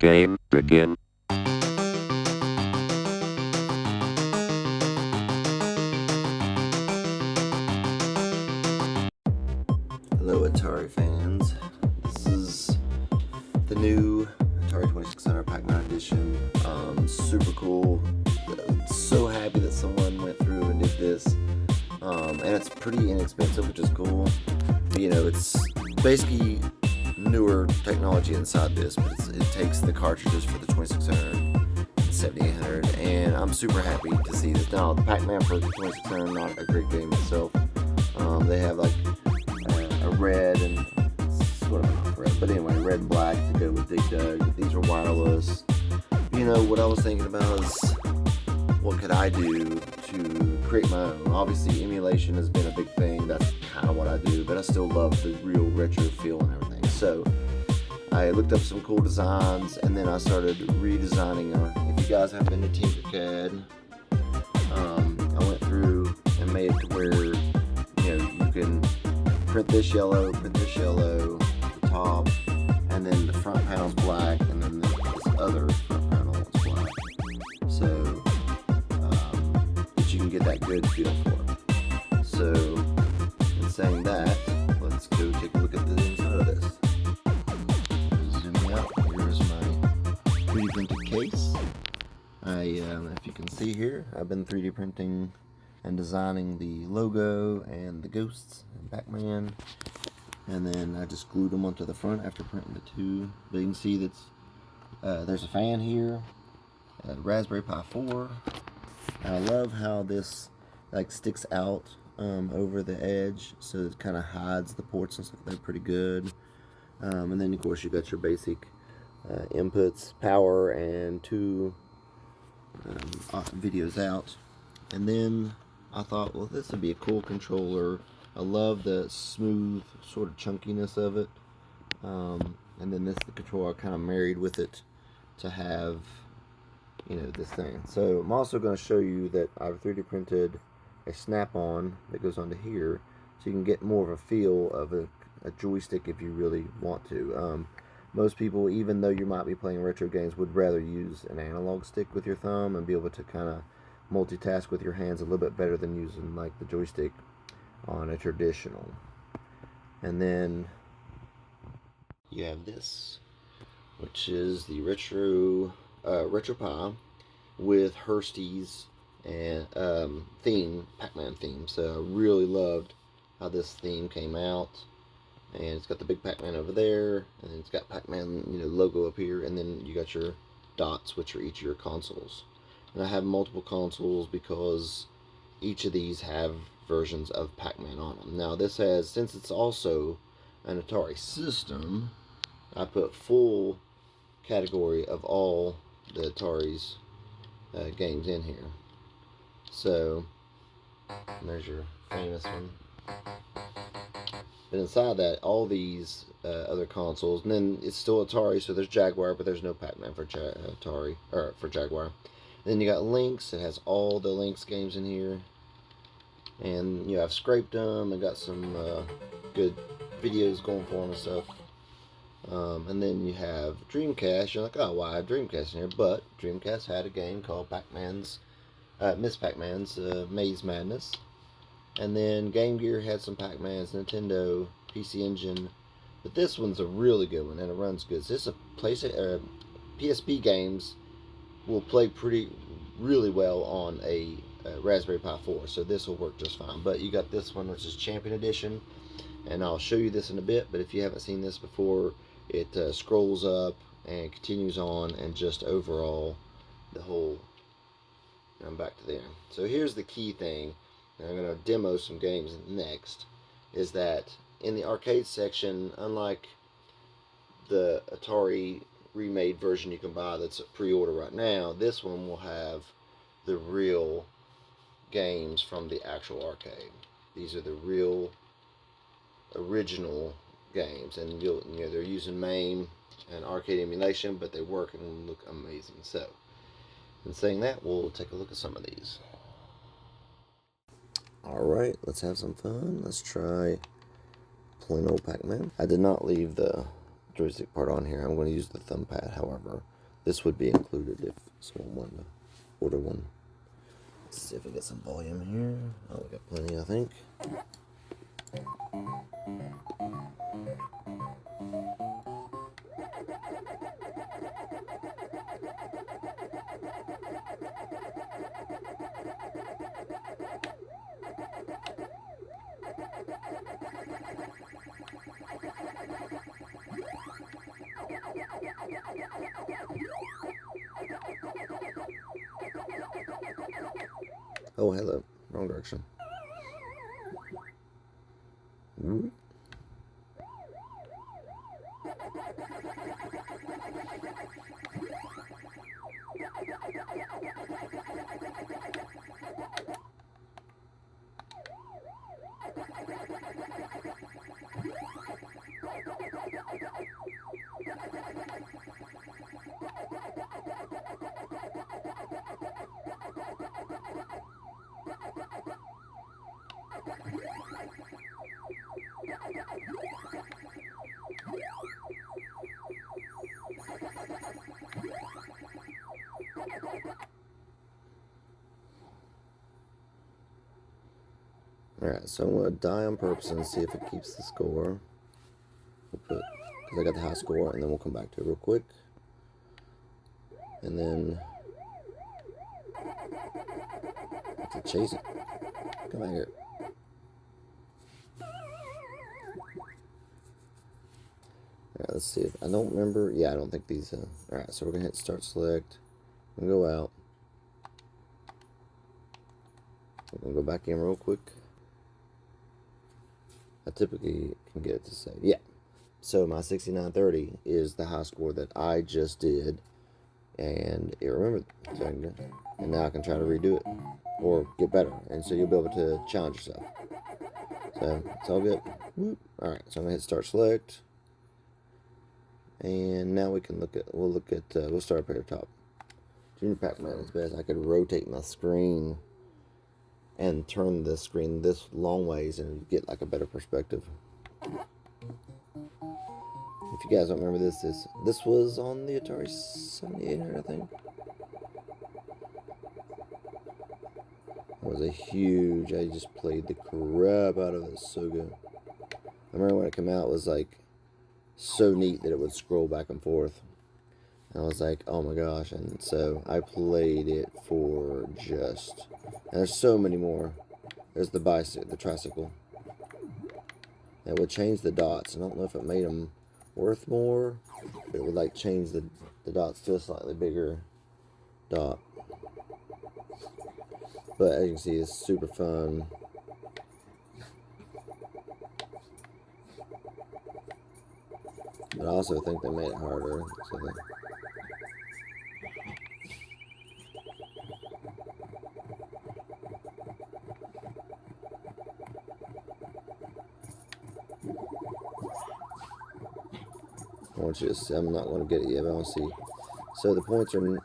Game begin. Hello Atari fans, this is the new Atari 2600 Pac-Man edition. Super cool, so happy that someone went through and did this, and it's pretty inexpensive, which is cool. But, you know, it's basically newer technology inside this, but it takes the cartridges for the 2600 and 7800, and I'm super happy to see this. Now, the Pac-Man for the 2600 not a great game itself. They have like a red and sort of not red, but anyway, red and black to go with Dig Dug. These are wireless. You know, what I was thinking about is what could I do to create my own. Obviously, emulation has been a big thing. That's kind of what I do, but I still love the real retro feel and everything. So I looked up some cool designs, and then I started redesigning. If you guys have been to Tinkercad, I went through and made it to where, you know, you can print this yellow, the top, and then the front panel's black, and then this other front panel is black. So that you can get that good feel for it. So, in saying that, let's go take a look at the inside of this. Zooming out, here's my 3D printed case. If you can see here, I've been 3D printing and designing the logo and the ghosts and Pac-Man, and then I just glued them onto the front after printing the two. But you can see that there's a fan here, a Raspberry Pi 4. I love how this like sticks out over the edge, so it kind of hides the ports and stuff. They're pretty good. And then of course you got your basic inputs, power, and two videos out. And then I thought, well, this would be a cool controller. I love the smooth sort of chunkiness of it. And then this, the controller, I kind of married with it to have, you know, this thing. So I'm also going to show you that I've 3D printed a snap-on that goes onto here, so you can get more of a feel of a joystick if you really want to. Most people, even though you might be playing retro games, would rather use an analog stick with your thumb and be able to kind of multitask with your hands a little bit better than using like the joystick on a traditional. And then you have this, which is the retro Pi with Hirsty's and theme, Pac-Man theme. So I really loved how this theme came out. And it's got the big Pac-Man over there, and then it's got Pac-Man, you know, logo up here, and then you got your dots, which are each of your consoles. And I have multiple consoles because each of these have versions of Pac-Man on them. Now this has, since it's also an Atari system, I put full category of all the Atari's games in here. So there's your famous one. But inside that, all these other consoles, and then it's still Atari, so there's Jaguar, but there's no Pac-Man for Atari, or for Jaguar. And then you got Lynx, it has all the Lynx games in here. And, you know, I've scraped them and got some good videos going for them and stuff. And then you have Dreamcast. You're like, oh, why I have Dreamcast in here? But Dreamcast had a game called Miss Pac-Man's Maze Madness. And then Game Gear had some Pac-Mans, Nintendo, PC Engine. But this one's a really good one, and it runs good. So this is a PSP games will play really well on a Raspberry Pi 4. So this will work just fine. But you got this one, which is Champion Edition. And I'll show you this in a bit. But if you haven't seen this before, it scrolls up and continues on, and just overall, the whole... I'm back to there. So here's the key thing. And I'm going to demo some games next, is that in the arcade section, unlike the Atari remade version you can buy that's a pre-order right now, this one will have the real games from the actual arcade. These are the real original games, and you know, they're using MAME and arcade emulation, but they work and look amazing. So, in saying that, we'll take a look at some of these. Alright, let's have some fun. Let's try plain old Pac-Man. I did not leave the joystick part on here. I'm going to use the thumb pad, however. This would be included if someone wanted to order one. Let's see if we get some volume here. Oh, we got plenty, I think. Oh, hello. Wrong direction. Ooh. Alright, so I'm going to die on purpose and see if it keeps the score. We'll put, because I got the high score, and then we'll come back to it real quick. And then have to chase it. Come back here. Alright, let's see if I don't remember. Yeah, I don't think these. Alright, so we're gonna hit start select. I'm gonna go out. We're gonna go back in real quick. I typically can get it to say, yeah. So my 6930 is the high score that I just did, and it remembered. So and now I can try to redo it or get better, and so you'll be able to challenge yourself. So it's all good. Whoop. All right, so I'm gonna hit start select, and now we can look at. We'll start up here at the top. Junior Pac-Man is best. I could rotate my screen and turn the screen this long ways and get like a better perspective. If you guys don't remember this was on the Atari 7800, I think. It was a huge, I just played the crap out of it. So good. I remember when it came out, it was like so neat that it would scroll back and forth. And I was like, oh my gosh. And so I played it for just, and there's so many more. There's the bicycle, the tricycle. It would change the dots. I don't know if it made them worth more, but it would like change the dots to a slightly bigger dot. But as you can see, it's super fun. But I also think they made it harder. So I want you to see, I'm not going to get it yet, but I want to see. So the points are,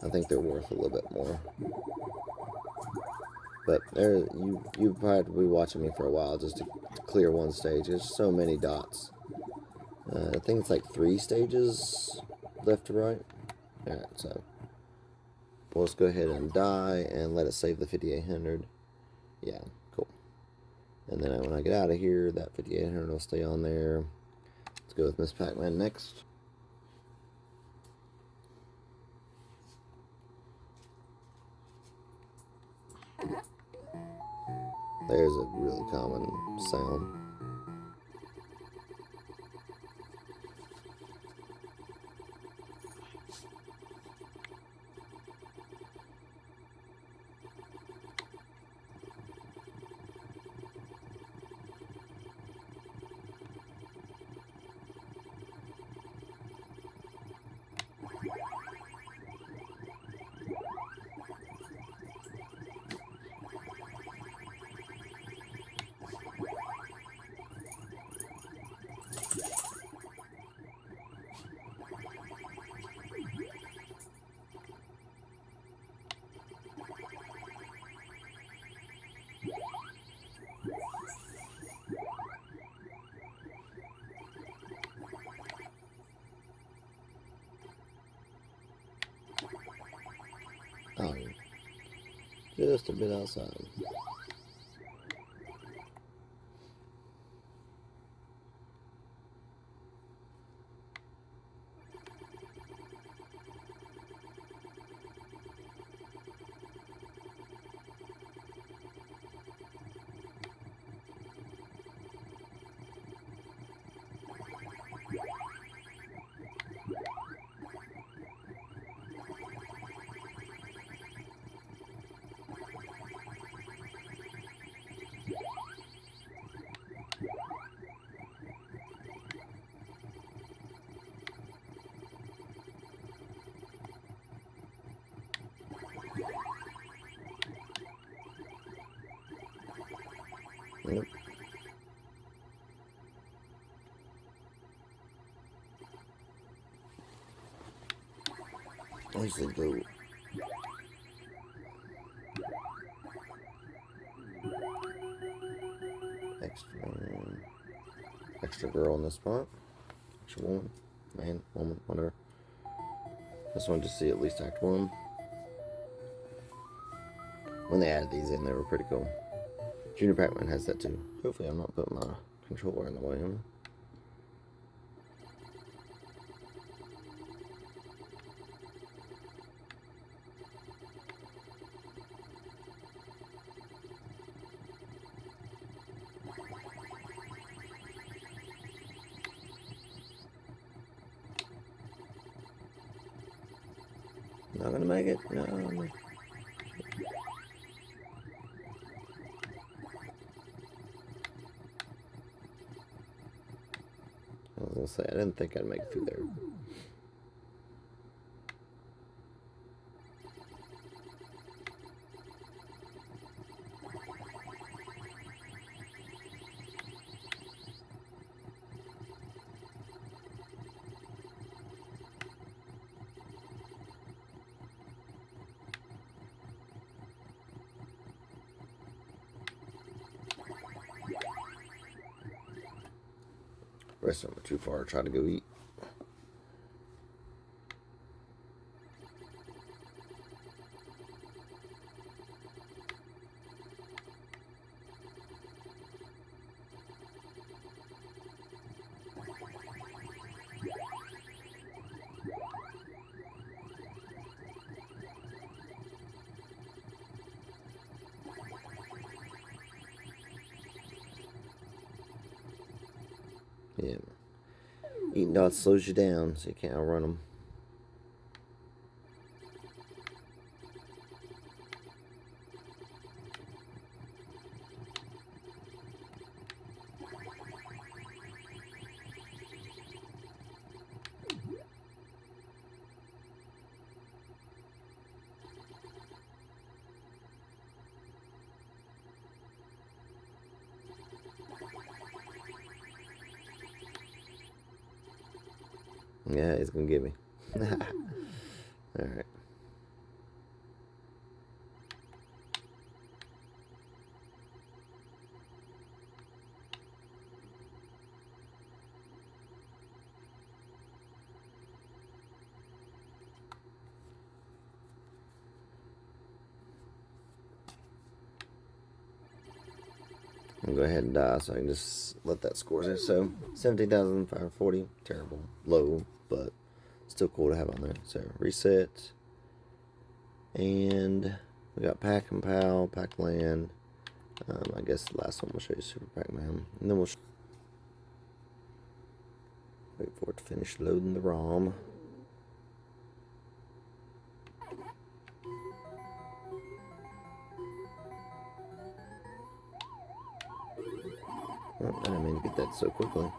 I think they're worth a little bit more. But there, you probably be watching me for a while just to clear one stage. There's so many dots. I think it's like 3 stages left to right. Alright, so let's go ahead and die and let it save the 5800. Yeah, cool. And then when I get out of here, that 5800 will stay on there. Let's go with Miss Pac-Man next. There's a really common sound. just a bit outside. Yep. I usually go extra girl in this spot. Extra woman, man, woman, whatever. Just wanted to see at least Act 1. When they added these in, they were pretty cool. Junior Pac-Man has that too. Hopefully I'm not putting my controller in the way. Not gonna make it. No. I was gonna say, I didn't think I'd make it through there. Restaurant went too far to try to go eat. Yeah. Eating dots slows you down, so you can't outrun them. Yeah, he's gonna get me. Alright. I'm gonna go ahead and die so I can just let that score there. So 17,540, terrible, low, but still cool to have on there. So reset, and we got Pac and Pal, Pac-Land. I guess the last one we'll show you Super Pac-Man, and then we'll wait for it to finish loading the ROM. Oh, I didn't mean to get that so quickly.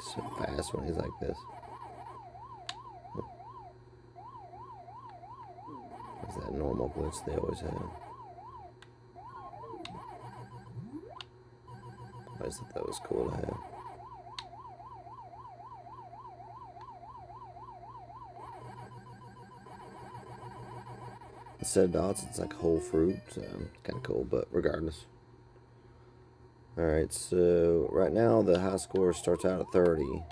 so fast when he's like this. It's that normal glitch they always have. I just thought that was cool to have. Instead of dots, it's like whole fruit, so kind of cool, but regardless. Alright, so right now the high score starts out at 30,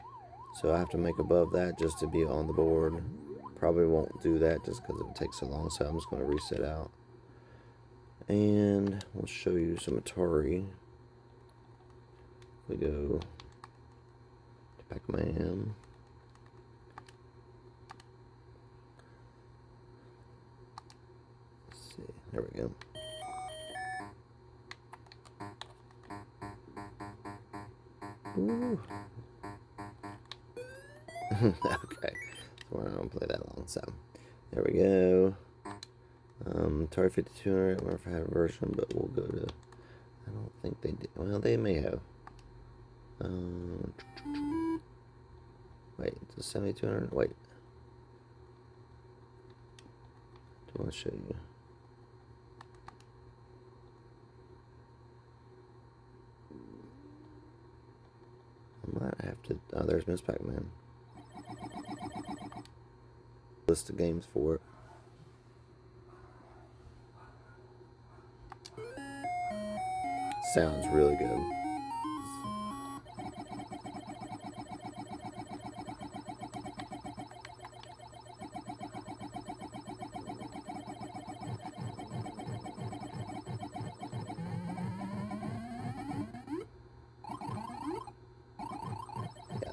so I have to make above that just to be on the board. Probably won't do that just because it takes so long, so I'm just going to reset out. And we'll show you some Atari. We go to Pac-Man. There we go. Ooh. Okay, so we're not gonna play that long. So there we go. Atari 5200. I don't know if I have a version, but we'll go to. I don't think they did. Well, they may have. Wait, it's a 7200. Wait. Do I want to show you? I might have to. Oh, there's Miss Pac-Man. List of games for it. Sounds really good.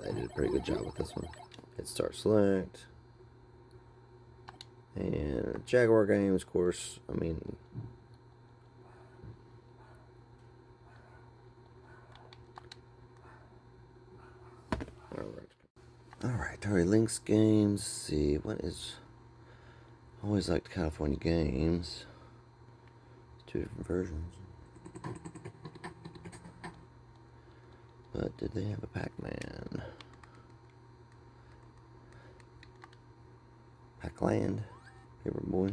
They did a pretty good job with this one. Hit start select. And Jaguar games, of course. I mean, alright, Atari Lynx games. Let's see, what is. I always liked California games. Two different versions. But did they have a Pac-Man? Pac-Land? Favorite boy?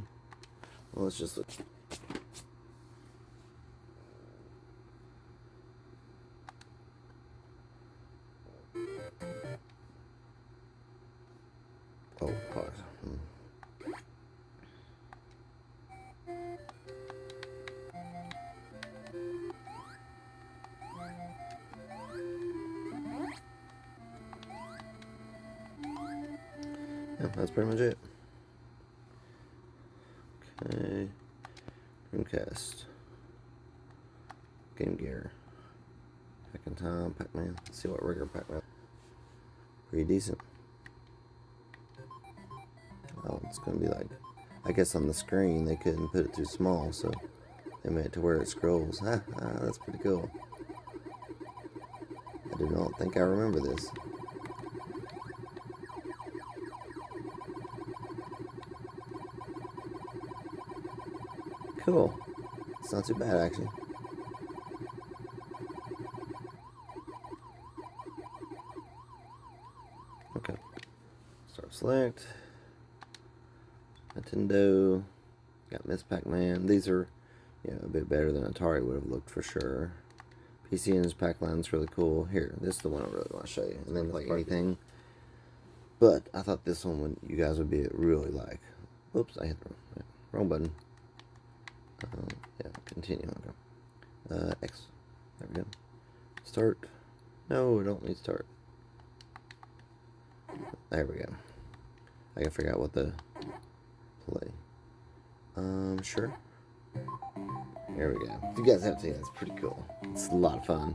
Well, let's just look. Oh, pause. Yeah, that's pretty much it. Okay. Dreamcast. Game Gear. Back in time, Pac-Man. Let's see what regular Pac-Man. Pretty decent. Oh, it's gonna be like, I guess on the screen they couldn't put it too small, so they made it to where it scrolls. That's pretty cool. I do not think I remember this. Cool. It's not too bad, actually. Okay. Start select. Nintendo. Got Miss Pac-Man. These are, a bit better than Atari would have looked for sure. PC and his Pac-Man's really cool. Here, this is the one I really want to show you. And then like anything. But I thought this one you guys would be really like. Oops, I hit the wrong button. Yeah, continue. Okay. X. There we go. Start. No, I don't need start. There we go. I gotta figure out what the play. Sure. There we go. If you guys haven't seen it, it's pretty cool. It's a lot of fun.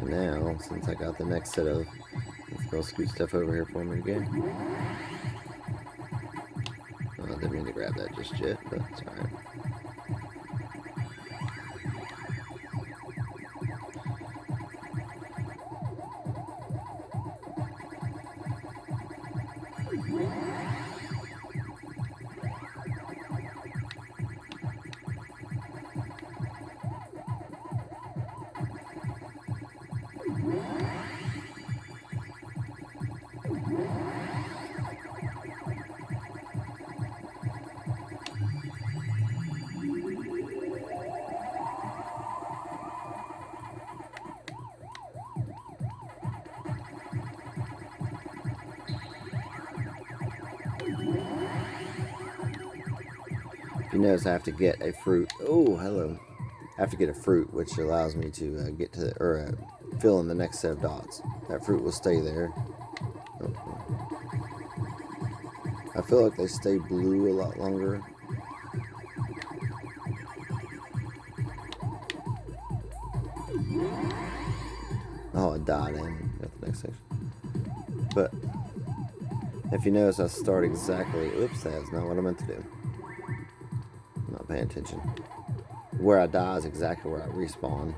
And now, since I got the next set of, let's go scoot stuff over here for me again. I didn't mean to grab that just yet, but it's alright. You notice I have to get a fruit. Oh, hello. I have to get a fruit, which allows me to get to fill in the next set of dots. That fruit will stay there. Oh. I feel like they stay blue a lot longer. Oh, I died in at the next section. But if you notice, I start exactly. Oops, that's not what I meant to do. I'm not paying attention. Where I die is exactly where I respawn.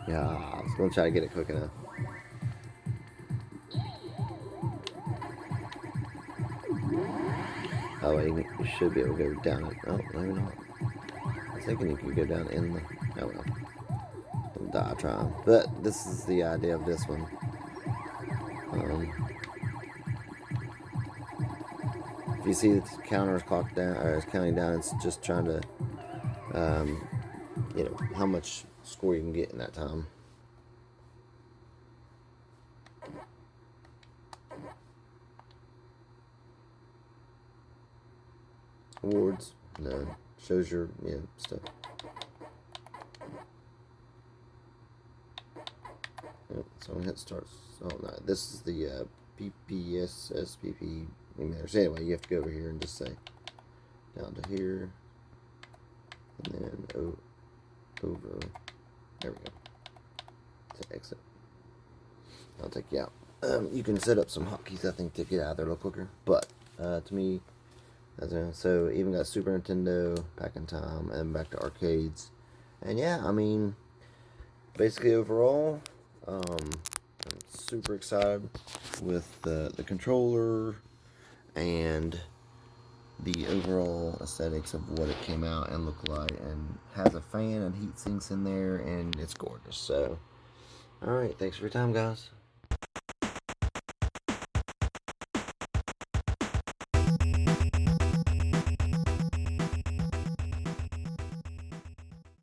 Yeah, I was going to try to get it quick enough. Oh, wait, you should be able to go down it. Oh, maybe not. I was thinking you could go down in the... Oh, well. I'll die trying. But this is the idea of this one. If you see the counter is clocked down, or is counting down, it's just trying to, you know, how much score you can get in that time. Awards, no, shows your stuff. Oh, so I'm gonna hit start. Oh no, this is the PPSSPP emailers. Anyway, you have to go over here and just say down to here, and then over. There we go. To exit. I'll take you out. You can set up some hotkeys, I think, to get out of there a little quicker. But to me, so even got Super Nintendo back in time and back to arcades, and yeah, I mean, basically overall, I'm super excited with the controller and the overall aesthetics of what it came out and looked like, and has a fan and heat sinks in there, and it's gorgeous. So, all right, thanks for your time, guys.